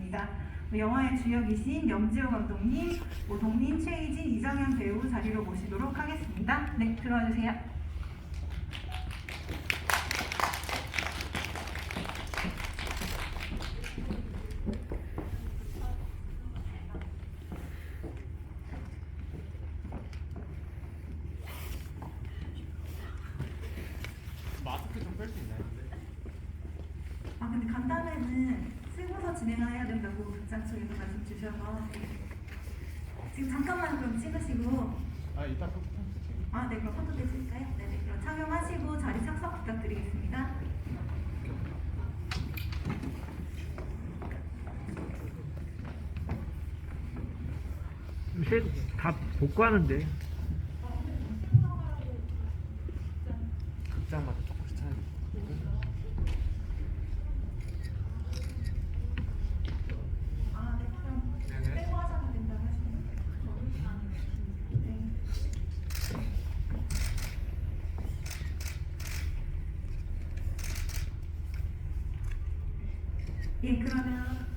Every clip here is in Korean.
하겠습니다. 영화의 주역이신 염지호 감독님, 오동민, 최희진, 이정현 배우 자리로 모시도록 하겠습니다. 네, 들어와 주세요. 마스크 좀 뺄 수 있나요? 근데 간담회는 쓰고서 진행해야 된다고 극장 쪽에서 말씀 주셔서 지금 잠깐만 그럼 찍으시고 이따 포토 찍을게요. 네, 그럼 포토 되실까요? 네네, 그럼 착용하시고 자리 착석 부탁드리겠습니다. 요새 다 복구하는데. 극장마다 조금씩 차이. 네, 그럼 네네. 빼고 하셔도 된다고 하시네요. 네. 그러면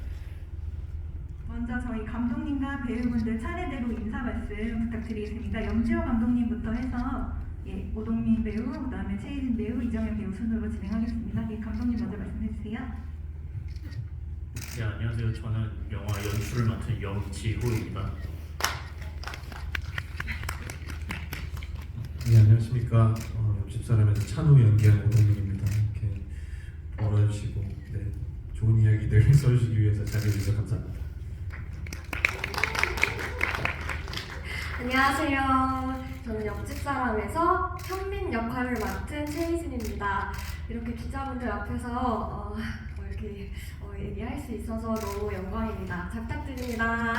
먼저 저희 감독님과 배우분들 차례대로 인사 말씀 부탁드리겠습니다. 염지호 감독님부터 해서 오동민 배우, 그다음에 최희진 배우, 이정현 배우 순으로 진행하겠습니다. 감독님 먼저 말씀해 주세요. 네, 안녕하세요. 저는 영화 연출을 맡은 염지호입니다. 네, 안녕하십니까. 옆집 사람에서 찬우 연기한 오동민입니다. 이렇게 벌어주시고 좋은 이야기들 써주시기 위해서 자리해주셔서 감사합니다. 안녕하세요. 저는 옆집 사람에서 현민 역할을 맡은 최희진입니다. 이렇게 기자분들 앞에서 이렇게 얘기할 수 있어서 너무 영광입니다. 잘 부탁드립니다.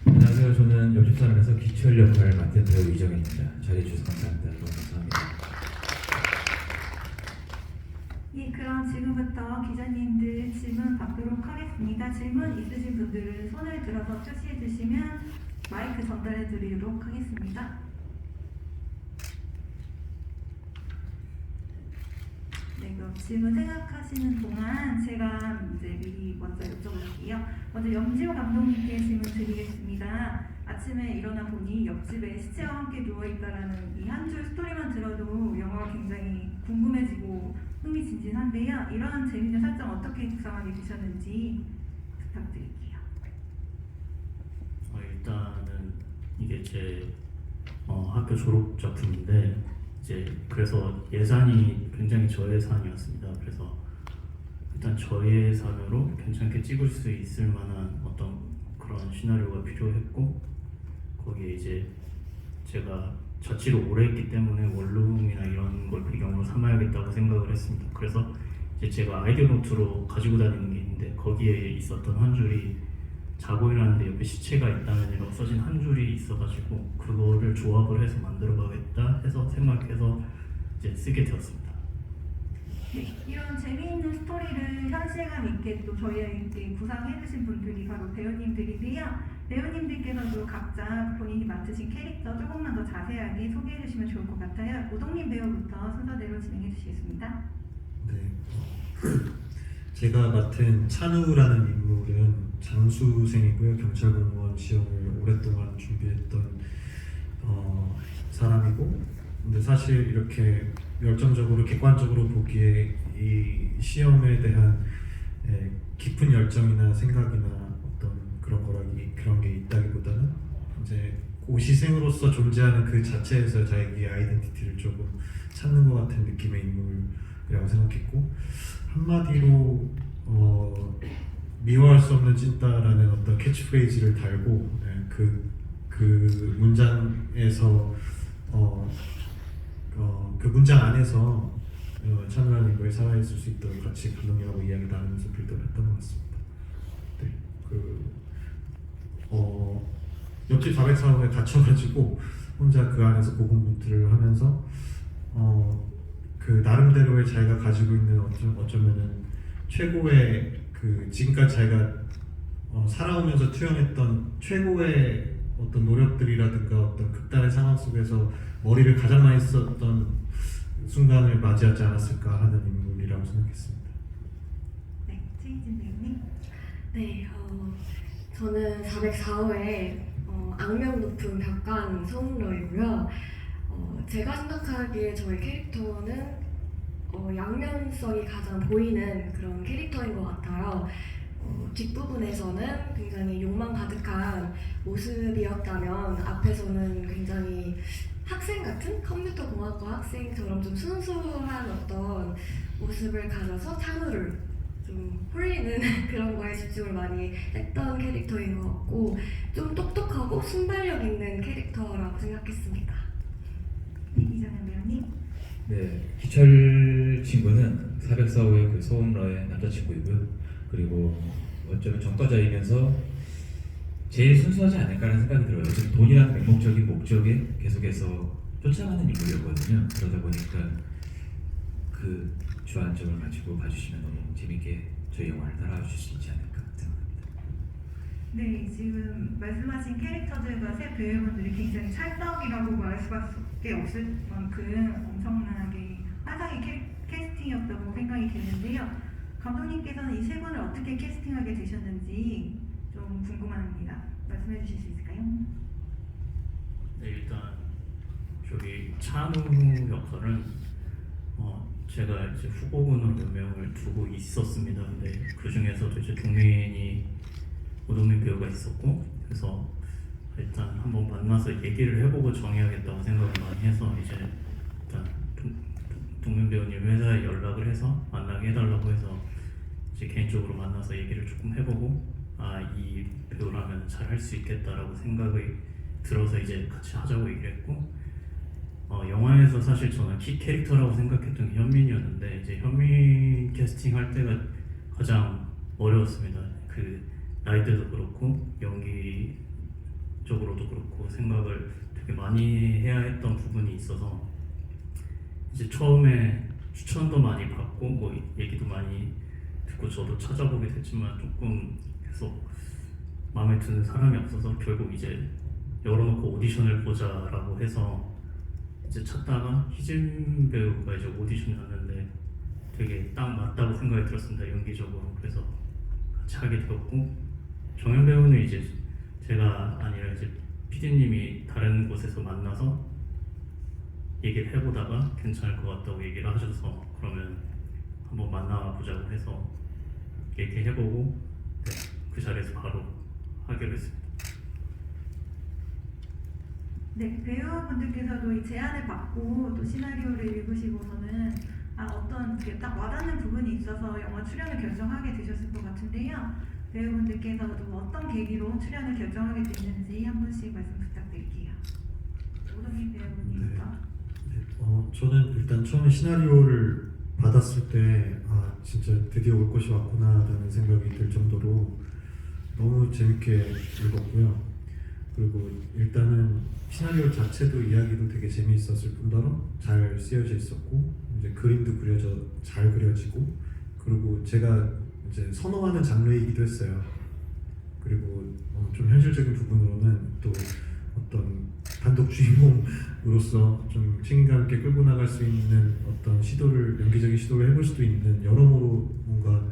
안녕하세요. 저는 옆집 사람에서 기철 역할을 맡은 배우 이정현입니다. 자리해주셔서 감사합니다. 너무 감사합니다. 그럼 지금부터 기자님들 질문 받도록 하겠습니다. 질문 있으신 분들은 손을 들어서 표시해 주시면 마이크 전달해 드리도록 하겠습니다. 네, 그럼 질문 생각하시는 동안 제가 이제 미리 먼저 여쭤볼게요. 먼저 염지호 감독님께 질문 드리겠습니다. 아침에 일어나 보니 옆집에 시체와 함께 누워있다라는 이 한 줄 스토리만 들어도 영화가 굉장히 궁금해지고 흥미진진한데요. 이런 재미있는 설정 어떻게 구상하게 되셨는지 부탁드릴게요. 일단은 이게 제 학교 졸업 작품인데 그래서 예산이 굉장히 저예산이었습니다. 그래서 일단 저예산으로 괜찮게 찍을 수 있을 만한 어떤 그런 시나리오가 필요했고, 거기에 제가 자취를 오래 했기 때문에 원룸이나 이런 걸 배경으로 삼아야겠다고 생각을 했습니다. 그래서 제가 아이디어 노트로 가지고 다니는 게 있는데, 거기에 있었던 한 줄이 자고 일어났는데 옆에 시체가 있다면이라고 써진 한 줄이 있어가지고 그거를 조합을 해서 만들어가겠다 해서 생각해서 쓰게 되었습니다. 이런 재미있는 스토리를 현실감 있게 또 저희에게 구상해주신 분들이 바로 배우님들인데요. 배우님들께서도 각자 본인이 맡으신 캐릭터 조금만 더 자세하게 소개해주시면 좋을 것 같아요. 오동민 배우부터 순서대로 진행해 주시겠습니다. 네. 제가 맡은 찬우라는 인물은 장수생이고요. 경찰 공무원 시험을 오랫동안 준비했던 사람이고, 근데 사실 이렇게 열정적으로 객관적으로 보기에 이 시험에 대한 깊은 열정이나 생각이나 어떤 그런 게 있다기보다는 고시생으로서 존재하는 그 자체에서 자기의 아이덴티티를 조금 찾는 것 같은 느낌의 인물이라고 생각했고, 한마디로 미워할 수 없는 찐따라는 어떤 캐치프레이즈를 달고 그 문장에서 그 문장 안에서 찬우라는 인물이 살아있을 수 있도록 같이 감독님하고 이야기 나누면서 빌드업을 했던 것 같습니다. 옆집 404호에 갇혀가지고 혼자 그 안에서 고군분투를 하면서 그 나름대로의 자기가 가지고 있는 어쩌면은 최고의 지금까지 자기가 살아오면서 투영했던 최고의 어떤 노력들이라든가 어떤 극단의 상황 속에서 머리를 가장 많이 썼던 순간을 맞이하지 않았을까 하는 인물이라고 생각했습니다. 네, 최희진 배우님. 네, 저는 404호의 악명 높은 벽관 서운러이고요. 제가 생각하기에 저의 캐릭터는 양면성이 가장 보이는 그런 캐릭터인 것 같아요. 뒷부분에서는 굉장히 욕망 가득한 모습이었다면 앞에서는 굉장히 학생 같은 컴퓨터 공학과 학생처럼 좀 순수한 어떤 모습을 가져서 찬우를 좀 홀리는 그런 거에 집중을 많이 했던 캐릭터인 것 같고 좀 똑똑하고 순발력 있는 캐릭터라고 생각했습니다. 네, 이정현 배우님. 네, 기철 친구는 404호의 그 소음러의 남자친구이고요. 그리고 어쩌면 정과자이면서 제일 순수하지 않을까라는 생각이 들어요. 지금 돈이라는 맹목적인 목적에 계속해서 쫓아가는 인물이었거든요. 그러다 보니까 그 주안점을 가지고 봐주시면 너무 재밌게 저희 영화를 따라와 주실 수 있지 않을까 생각합니다. 네, 지금 말씀하신 캐릭터들과 세 배우분들이 굉장히 찰떡이라고 말할 수밖에 없을 만큼 엄청나게 화상의 캐스팅이었다고 생각이 드는데요. 감독님께서는 이 세 분을 어떻게 캐스팅하게 되셨는지 좀 궁금합니다. 말씀해 주실 수 있을까요? 네, 일단 저기 찬우 역할은 제가 이제 후보군으로 몇 명을 두고 있었습니다. 근데 그 중에서도 이제 오동민 배우가 있었고, 그래서 일단 한번 만나서 얘기를 해보고 정해야겠다고 생각을 많이 해서 이제 일단 동민 배우님 회사에 연락을 해서 만나게 해달라고 해서 이제 개인적으로 만나서 얘기를 조금 해보고 이 배우라면 잘 할 수 있겠다라고 생각이 들어서 이제 같이 하자고 얘기를 했고, 영화에서 사실 저는 키 캐릭터라고 생각했던 게 현민이었는데 이제 현민 캐스팅 할 때가 가장 어려웠습니다. 그 나이대도 그렇고 연기적으로도 그렇고 생각을 되게 많이 해야 했던 부분이 있어서 이제 처음에 추천도 많이 받고 뭐 얘기도 많이 듣고 저도 찾아보게 됐지만 조금 계속 마음에 드는 사람이 없어서 결국 이제 열어놓고 오디션을 보자라고 해서 이제 찾다가 희진 배우가 이제 오디션을 했는데 되게 딱 맞다고 생각이 들었습니다. 연기적으로. 그래서 같이 하게 되었고, 정현 배우는 이제 제가 아니라 이제 PD님이 다른 곳에서 만나서 얘기를 해보다가 괜찮을 것 같다고 얘기를 하셔서 그러면 한번 만나보자고 해서 얘기해보고 그 자리에서 바로 하기로 했습니다. 네, 배우분들께서도 이 제안을 받고 또 시나리오를 읽으시고서는 어떤 딱 와닿는 부분이 있어서 영화 출연을 결정하게 되셨을 것 같은데요. 배우분들께서도 어떤 계기로 출연을 결정하게 됐는지 한 분씩 말씀 부탁드릴게요. 오동민 배우님부터. 저는 일단 처음에 시나리오를 받았을 때 진짜 드디어 올 것이 왔구나라는 생각이 들 정도로 너무 재밌게 읽었고요. 그리고 일단은 시나리오 자체도 이야기도 되게 재미있었을 뿐더러 잘 쓰여져 있었고 이제 그림도 잘 그려지고 그리고 제가 이제 선호하는 장르이기도 했어요. 그리고 좀 현실적인 부분으로는 또 어떤 단독 주인공으로서 좀 책임감 있게 끌고 나갈 수 있는 어떤 연기적인 시도를 해볼 수도 있는 여러모로 뭔가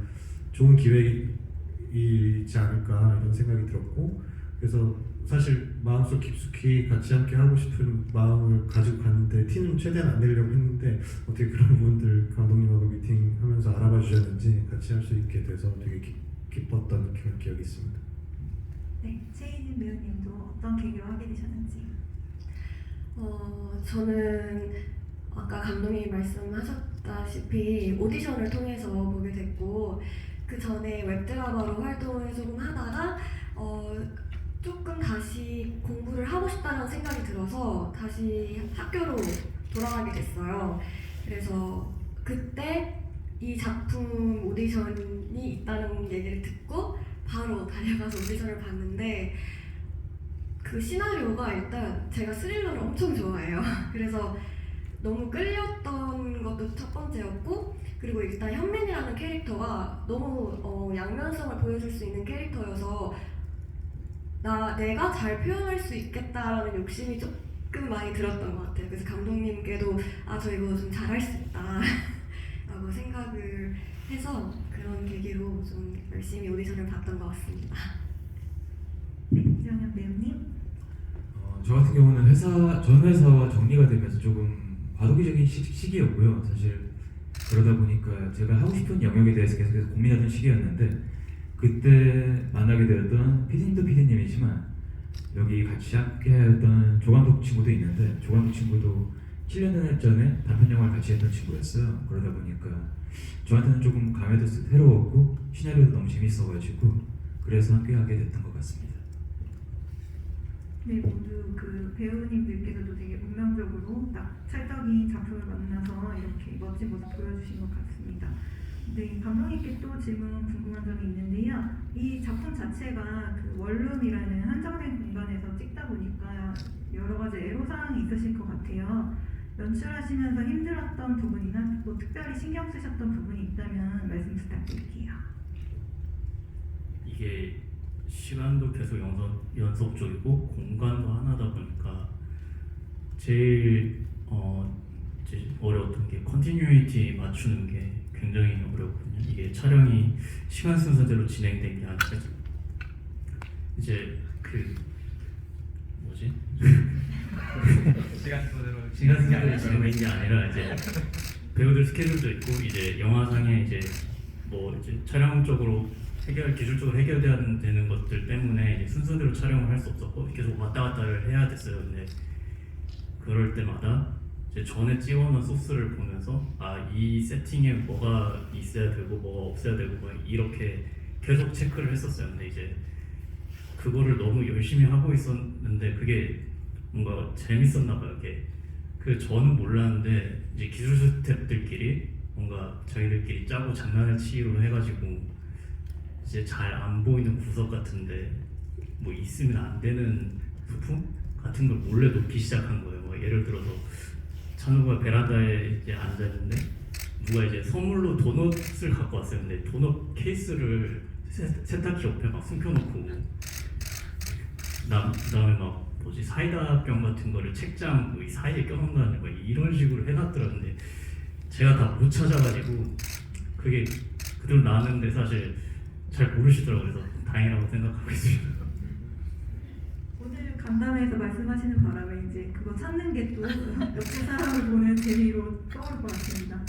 좋은 기회이지 않을까 이런 생각이 들었고, 그래서 사실 마음속 깊숙이 같이 함께 하고 싶은 마음을 가지고 갔는데 티는 최대한 안 내려고 했는데 어떻게 그런 부분들 감독님하고 미팅하면서 알아봐 주셨는지 같이 할 수 있게 돼서 되게 기뻤던 그런 기억이 있습니다. 네, 최희진 배우님도 어떤 계기로 하게 되셨는지. 저는 아까 감독님이 말씀하셨다시피 오디션을 통해서 보게 됐고 그 전에 웹드라마로 활동을 조금 하다가 조금 다시 공부를 하고 싶다는 생각이 들어서 다시 학교로 돌아가게 됐어요. 그래서 그때 이 작품 오디션이 있다는 얘기를 듣고 바로 달려가서 오디션을 봤는데 그 시나리오가 일단 제가 스릴러를 엄청 좋아해요. 그래서 너무 끌렸던 것도 첫 번째였고, 그리고 일단 현민이라는 캐릭터가 너무 양면성을 보여줄 수 있는 캐릭터여서 내가 잘 표현할 수 있겠다라는 욕심이 조금 많이 들었던 것 같아요. 그래서 감독님께도 저 이거 좀 잘할 수 있다 라고 생각을 해서 그런 계기로 좀 열심히 오디션을 봤던 것 같습니다. 네, 이정현 배우님. 저 같은 경우는 전 회사와 정리가 되면서 조금 과도기적인 시기였고요. 사실 그러다 보니까 제가 하고 싶은 영역에 대해서 계속해서 고민하던 시기였는데 그때 만나게 되었던 PD님도 PD님이지만 여기 같이 함께했던 조감독 친구도 있는데 조감독 친구도 7년 전에 단편 영화를 같이 했던 친구였어요. 그러다 보니까 저한테는 조금 감회도 새로웠고 시나리오도 너무 재밌어가지고 그래서 함께하게 됐던 것 같습니다. 네, 모두 그 배우님들께서도 되게 운명적으로 딱 찰떡인 작품을 만나서 이렇게 멋진 모습 보여주신 것 같습니다. 네, 감독님께 또 질문 궁금한 점이 있는데요. 이 작품 자체가 그 원룸이라는 한정된 공간에서 찍다 보니까 여러 가지 애로사항이 있으실 것 같아요. 연출하시면서 힘들었던 부분이나 또 특별히 신경 쓰셨던 부분이 있다면 말씀 부탁드릴게요. 이게 시간도 계속 연속적이고 공간도 하나다 보니까 제일 이제 어려웠던 게 컨티뉴이티 맞추는 게 굉장히 어렵거든요. 이게 촬영이 시간 순서대로 진행된 게 아니라 이제 그 뭐지? 시간 순서대로 시간 순서대로 진행된 게 아니라 이제 배우들 스케줄도 있고 이제 영화상에 이제 뭐 이제 촬영적으로 기술적으로 해결돼야 되는 것들 때문에 이제 순서대로 촬영을 할 수 없었고 계속 왔다 갔다를 해야 됐어요. 근데 그럴 때마다 이제 전에 찍어놓은 소스를 보면서 이 세팅에 뭐가 있어야 되고 뭐가 없어야 되고 뭐 이렇게 계속 체크를 했었어요. 근데 이제 그거를 너무 열심히 하고 있었는데 그게 뭔가 재밌었나 봐요. 그 저는 몰랐는데 이제 기술 스태프들끼리 뭔가 자기들끼리 짜고 장난을 치기로 해가지고 이제 잘 안 보이는 구석 같은데 뭐 있으면 안 되는 부품 같은 걸 몰래 놓기 시작한 거예요. 뭐 예를 들어서 찬우가 베란다에 이제 앉아 있는데 누가 이제 선물로 도넛을 갖고 왔어요. 근데 도넛 케이스를 세탁기 옆에 막 숨겨놓고 그다음에 막 뭐지 사이다병 같은 거를 책장 뭐 사이에 껴놓는다는 거 이런 식으로 해놨더라는데 제가 다 못 찾아가지고 그게 그대로 나왔는데 사실 잘 모르시더라고요. 그래서 다행이라고 생각하고 있습니다. 오늘 간담회에서 말씀하시는 바람에 이제 그거 찾는 게 또 옆에 사람을 보는 재미로 떠오를 것 같습니다.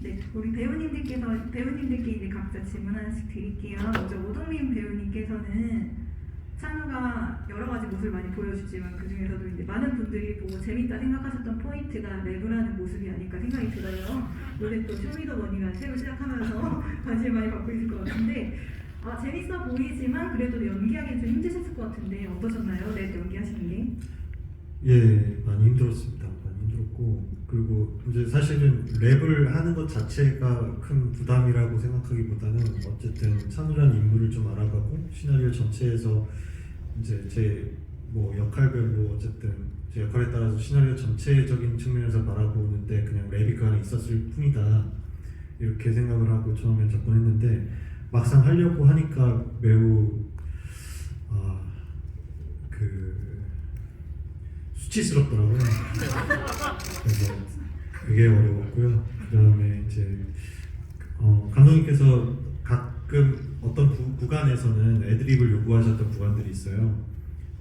네, 우리 배우님들께 이제 각자 질문 하나씩 드릴게요. 먼저 오동민 배우님께서는 찬우가 여러 가지 모습을 많이 보여주지만 그 중에서도 이제 많은 분들이 보고 재밌다 생각하셨던 포인트가 랩을 모습이 아닐까 생각이 들어요. 요새 또 쇼미더머니가 새로 시작하면서 관심 많이 받고 있을 것 같은데 재밌어 보이지만 그래도 연기하기 좀 힘드셨을 것 같은데 어떠셨나요? 랩 연기하시는 게? 예, 많이 힘들었습니다. 많이 힘들었고 그리고 이제 사실은 랩을 하는 것 자체가 큰 부담이라고 생각하기보다는 어쨌든 찬우라는 인물을 좀 알아가고 시나리오 전체에서 이제 제 뭐 역할별로 어쨌든 제 역할에 따라서 시나리오 전체적인 측면에서 바라보는데 그냥 랩이 그 안에 있었을 뿐이다 이렇게 생각을 하고 처음에 접근했는데 막상 하려고 하니까 매우 수치스럽더라고요. 그래서 그게 어려웠고요. 그 다음에 이제 감독님께서 가끔 어떤 구간에서는 애드립을 요구하셨던 구간들이 있어요.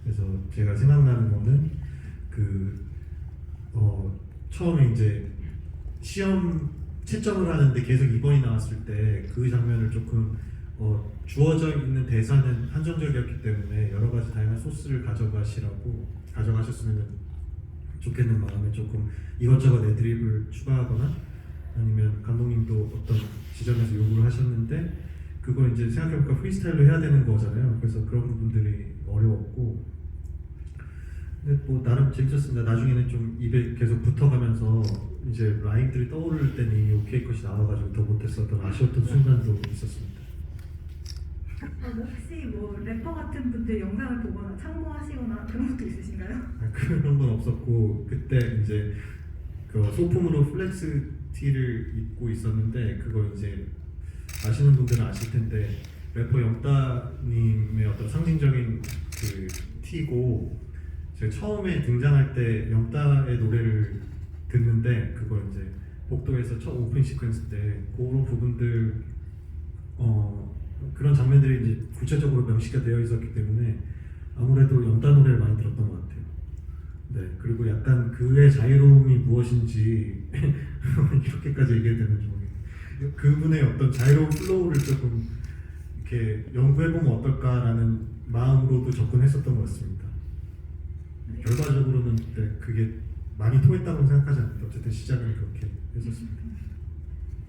그래서 제가 생각나는 거는 처음에 이제 시험 채점을 하는데 계속 2번이 나왔을 때 그 장면을 조금 주어져 있는 대사는 한정적이었기 때문에 여러 가지 다양한 소스를 가져가셨으면 좋겠는 마음에 조금 이것저것 애드립을 추가하거나 아니면 감독님도 어떤 지점에서 요구를 하셨는데 그걸 이제 생각해보니까 프리스타일로 해야 되는 거잖아요. 그래서 그런 부분들이 어려웠고 근데 뭐 나름 재밌었습니다. 나중에는 좀 입에 계속 붙어가면서 이제 라인들이 떠오를 때는 이미 오케이 컷이 나와가지고 더 못했었던 아쉬웠던 순간도 있었습니다. 혹시 뭐 래퍼 같은 분들 영상을 보거나 참고하시거나 그런 것도 있으신가요? 그런 건 없었고 그때 이제 그 소품으로 플렉스 티를 입고 있었는데 그거 이제 아시는 분들은 아실 텐데 래퍼 영따님의 어떤 상징적인 그 티고 제가 처음에 등장할 때 영따의 노래를 듣는데 그걸 이제 복도에서 첫 오픈 시퀀스 때 그런 부분들 그런 장면들이 이제 구체적으로 명시가 되어 있었기 때문에 아무래도 연단 노래를 많이 들었던 것 같아요. 네, 그리고 약간 그의 자유로움이 무엇인지 이렇게까지 얘기해야 되는지 모르겠어요. 그분의 어떤 자유로운 플로우를 조금 이렇게 연구해보면 어떨까라는 마음으로도 접근했었던 것 같습니다. 결과적으로는 네, 그게 많이 통했다고 생각하지 않는데 어쨌든 시작은 그렇게 했었습니다.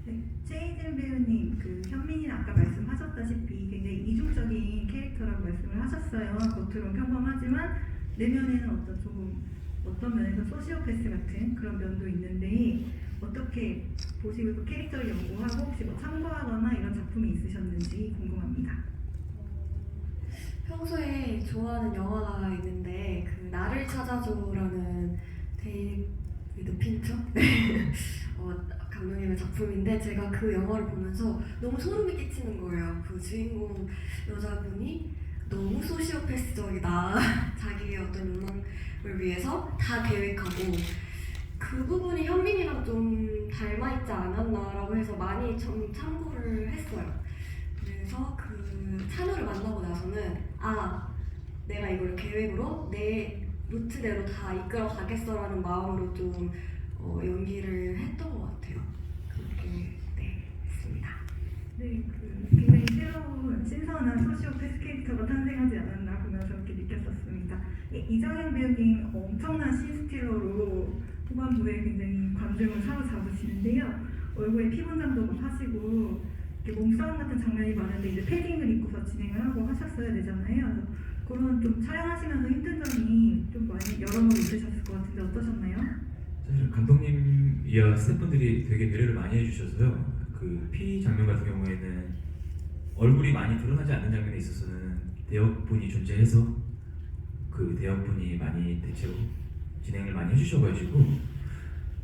네, 최희진 배우님, 그 현민이는 아까 말씀하셨다시피 굉장히 이중적인 캐릭터라고 말씀을 하셨어요. 겉으로는 평범하지만 내면에는 어떤 면에서 소시오패스 같은 그런 면도 있는데 어떻게 보시고 그 캐릭터를 연구하고 혹시 뭐 참고하거나 이런 작품이 있으셨는지 궁금합니다. 평소에 좋아하는 영화가 있는데 그 나를 찾아줘라는 데이비드 핀처 감독님의 작품인데 제가 그 영화를 보면서 너무 소름이 끼치는 거예요. 그 주인공 여자분이 너무 소시오패스적이다. 자기의 어떤 욕망을 위해서 다 계획하고 그 부분이 현민이랑 좀 닮아있지 않았나라고 해서 많이 좀 참고를 했어요. 그래서 그 찬우를 만나고 나서는 내가 이걸 계획으로 내 루트대로 다 이끌어 가겠어라는 마음으로 좀 연기를 했던 것 같아요. 그렇게 했습니다. 네, 그 굉장히 새로운 신선한 소시오패스 캐릭터가 탄생하지 않았나 보면서 그렇게 느꼈었습니다. 이정현 배우님 엄청난 신스틸러로 후반부에 굉장히 관중을 사로잡으시는데요. 얼굴에 피 분장도 막 하시고 이렇게 몸싸움 같은 장면이 많은데 이제 패딩을 입고서 진행을 하고 하셨어야 되잖아요. 그래서 그런 좀 촬영하시면서 힘든 점이 좀 많이 여러모로 있으셨을 것 같은데 어떠셨나요? 사실 감독님이야 스태프분들이 되게 배려를 많이 해주셔서요. 그 피 장면 같은 경우에는 얼굴이 많이 드러나지 않는 장면에 있어서는 대역분이 존재해서 그 대역분이 많이 대체로 진행을 많이 해주셔가지고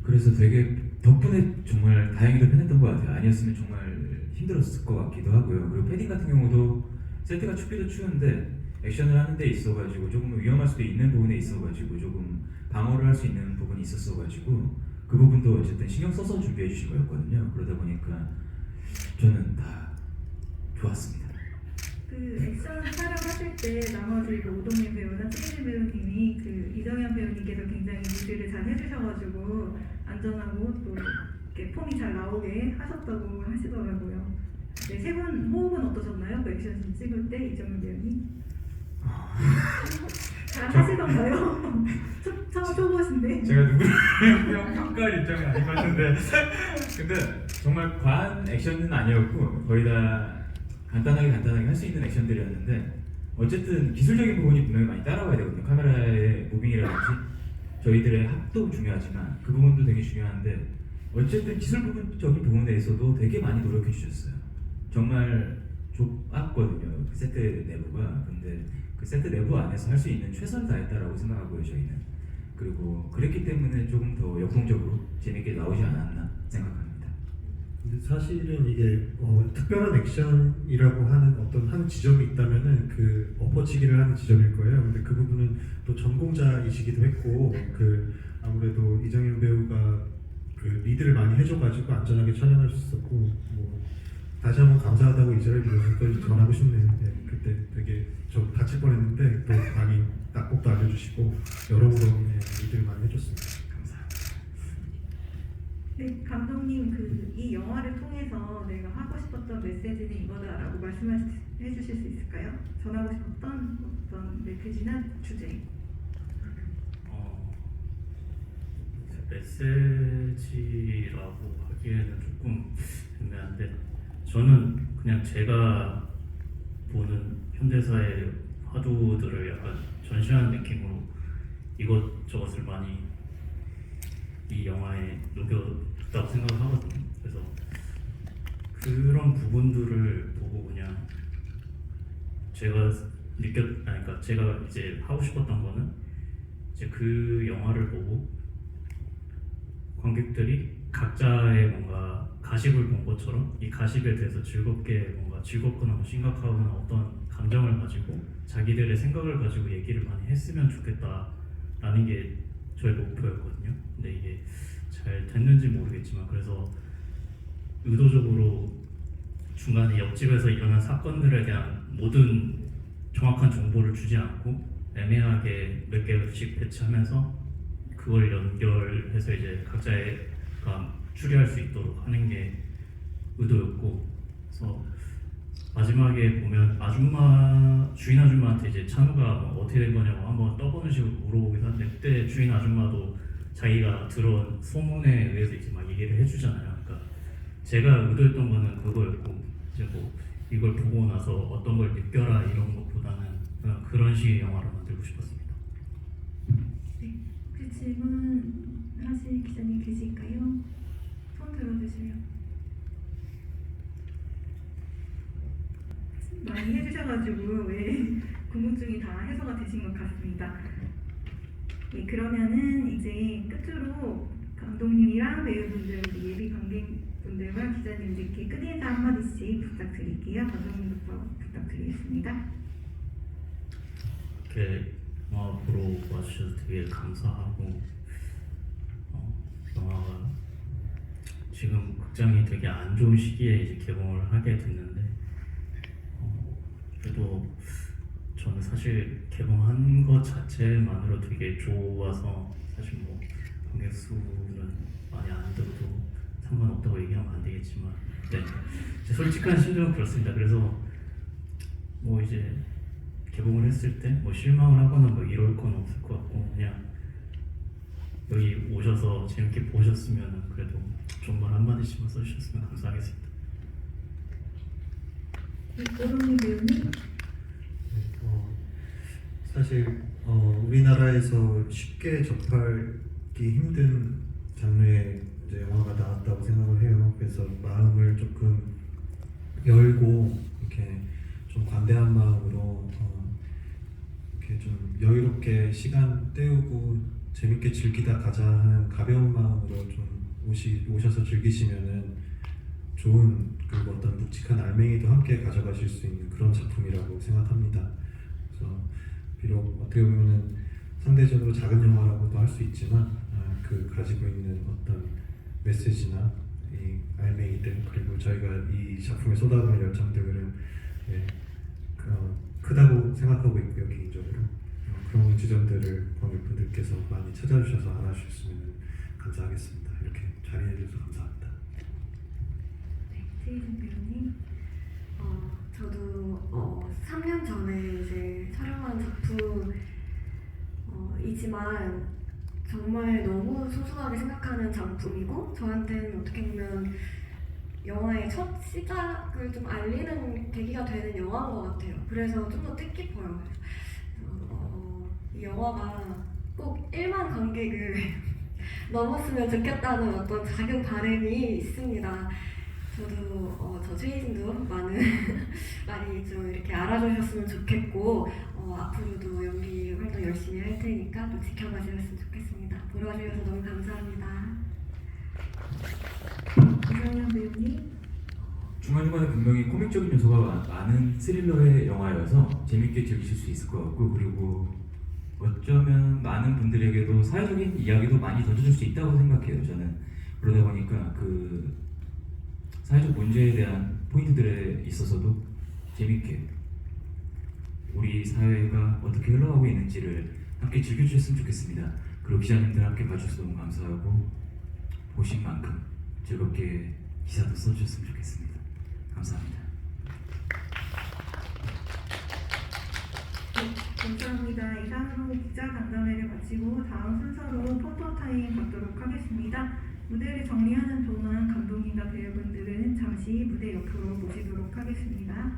그래서 되게 덕분에 정말 다행히도 편했던 것 같아요. 아니었으면 정말 힘들었을 것 같기도 하고요. 그리고 패딩 같은 경우도 세트가 춥기도 추운데 액션을 하는 데 있어가지고 조금 위험할 수도 있는 부분에 있어가지고 조금 방어를 할 수 있는 부분이 있었어가지고 그 부분도 어쨌든 신경 써서 준비해 주신 거였거든요. 그러다 보니까 저는 다 좋았습니다. 그 액션 촬영하실 때 나머지 그 오동민 배우나 최희진 배우님이 그 이정현 배우님께서 굉장히 리드를 잘 해주셔가지고 안전하고 또 이렇게 폼이 잘 나오게 하셨다고 하시더라고요. 네, 세 분 호흡은 어떠셨나요? 그 액션 찍을 때 이정현 배우님? 잘 하시던가요? 초보신데. 제가 누구를 평가할 입장은 아닌 것 같은데 근데 정말 과한 액션은 아니었고 거의 다 간단하게 할 수 있는 액션들이었는데 어쨌든 기술적인 부분이 분명히 많이 따라와야 되거든요. 카메라의 무빙이라든지 저희들의 합도 중요하지만 그 부분도 되게 중요한데 어쨌든 기술 부분적인 부분에 있어도 되게 많이 노력해 주셨어요. 정말 좁았거든요. 그 세트 내부가. 근데 그 세트 내부 안에서 할 수 있는 최선을 다했다라고 생각하고요. 저희는. 그리고 그랬기 때문에 조금 더 역동적으로 재밌게 나오지 않았나 생각합니다. 근데 사실은 이게 특별한 액션이라고 하는 어떤 한 지점이 있다면은 그 엎어치기를 하는 지점일 거예요. 근데 그 부분은 또 전공자이시기도 했고 그 아무래도 이정현 배우가 그 리드를 많이 해줘가지고 안전하게 촬영할 수 있었고 뭐 다시 한번 감사하다고 이 자리를 빌어서 전하고 싶네요. 네, 그때 되게 저 다칠 뻔했는데 또 많이 낙곡도 알려주시고 여러모로 리드를 많이 해줬습니다. 네, 감독님 이 영화를 통해서 내가 하고 싶었던 메시지는 이거다라고 말씀해 주실 수 있을까요? 전하고 싶었던 어떤 메시지나 주제. 메시지라고 하기에는 조금 애매한데 저는 그냥 제가 보는 현대사의 화두들을 약간 전시하는 느낌으로 이것저것을 많이 이 영화에 녹여뒀다고 생각을 하거든요. 그래서 그런 부분들을 보고 그냥 제가 그러니까 제가 이제 하고 싶었던 거는 이제 그 영화를 보고 관객들이 각자의 뭔가 가십을 본 것처럼 이 가십에 대해서 뭔가 즐겁거나 뭐 심각하거나 어떤 감정을 가지고 자기들의 생각을 가지고 얘기를 많이 했으면 좋겠다라는 게 저의 목표였거든요. 근데 이게 잘 됐는지 모르겠지만 그래서 의도적으로 중간에 옆집에서 일어난 사건들에 대한 모든 정확한 정보를 주지 않고 애매하게 몇 개씩 배치하면서 그걸 연결해서 이제 각자가 추리할 수 있도록 하는 게 의도였고, 그래서 마지막에 보면 주인 아줌마한테 이제 찬우가 뭐 어떻게 된 거냐고 한번 떠보는 식으로 물어보기도 하는데, 그때 주인 아줌마도 자기가 들어온 소문에 의해서 이제 막 얘기를 해주잖아요. 그러니까 제가 의도했던 거는 그거였고, 이제 뭐 이걸 보고 나서 어떤 걸 느껴라 이런 것보다는 그냥 그런 식의 영화를 만들고 싶었습니다. 네, 혹시 질문하실 기자님 계실까요? 손 들어주세요. 많이 해주셔가지고 궁금증이 다 해소가 되신 것 같습니다. 예, 그러면은 이제 끝으로 감독님이랑 배우분들, 우리 예비 관객분들과 기자님들께 끝인사 한마디씩 부탁드릴게요. 감독님부터 부탁드리겠습니다. 이렇게 영화 보러 와주셔서 되게 감사하고, 영화가 지금 극장이 되게 안 좋은 시기에 이제 개봉을 하게 됐는데, 그래도 저는 사실 개봉한 것 자체만으로 되게 좋아서, 사실 뭐 관객 수는 많이 안 들어도 상관없다고 얘기하면 안 되겠지만, 네, 제 솔직한 심정은 그렇습니다. 그래서 뭐 이제 개봉을 했을 때 뭐 실망을 하거나 뭐 이럴 건 없을 것 같고, 그냥 여기 오셔서 재밌게 보셨으면 그래도 좋은 말 한마디씩만 써주셨으면 감사하겠습니다. 오동희 배우님. 사실 우리나라에서 쉽게 접하기 힘든 장르의 이제 영화가 나왔다고 생각을 해요. 그래서 마음을 조금 열고 이렇게 좀 관대한 마음으로 이렇게 좀 여유롭게 시간 때우고 재밌게 즐기다 가자 하는 가벼운 마음으로 좀 오셔서 즐기시면은 좋은, 그리고 어떤 묵직한 알맹이도 함께 가져가실 수 있는 그런 작품이라고 생각합니다. 그래서 비록 어떻게 보면은 상대적으로 작은 영화라고도 할 수 있지만, 그 가지고 있는 어떤 메시지나 이 알맹이들, 그리고 저희가 이 작품에 쏟아부은 열정들은 크다고 생각하고 있고요. 개인적으로 그런 지점들을 관객분들께서 많이 찾아주셔서 알아주셨으면 감사하겠습니다. 이렇게 자리해주셔서 감사합니다. 네, 최희준 배우님. 저도 3년 전에 이제 촬영한 작품이지만 정말 너무 소중하게 생각하는 작품이고, 저한테는 어떻게 보면 영화의 첫 시작을 좀 알리는 계기가 되는 영화인 것 같아요. 그래서 좀 더 뜻깊어요. 이 영화가 꼭 1만 관객을 넘었으면 좋겠다는 어떤 작은 바람이 있습니다. 저도 저 최희진도 많이 좀 이렇게 알아주셨으면 좋겠고, 앞으로도 연기 활동 열심히 할 테니까 또 지켜봐 주셨으면 좋겠습니다. 보러 와주셔서 너무 감사합니다. 이상현 배우님. 중간중간에 분명히 코믹적인 요소가 많은 스릴러의 영화여서 재밌게 즐기실 수 있을 것 같고, 그리고 어쩌면 많은 분들에게도 사회적인 이야기도 많이 던져줄 수 있다고 생각해요. 저는 그러다 보니까 그 사회적 문제에 대한 포인트들에 있어서도 재밌게 우리 사회가 어떻게 흘러가고 있는지를 함께 즐겨주셨으면 좋겠습니다. 그리고 기자님들 함께 봐주셔서 너무 감사하고, 보신 만큼 즐겁게 기사도 써주셨으면 좋겠습니다. 감사합니다. 네, 감사합니다. 이상으로 기자 간담회를 마치고 다음 순서로 포토타임 갖도록 하겠습니다. 무대를 정리하는 동안 감독님과 배우분들은 잠시 무대 옆으로 모시도록 하겠습니다.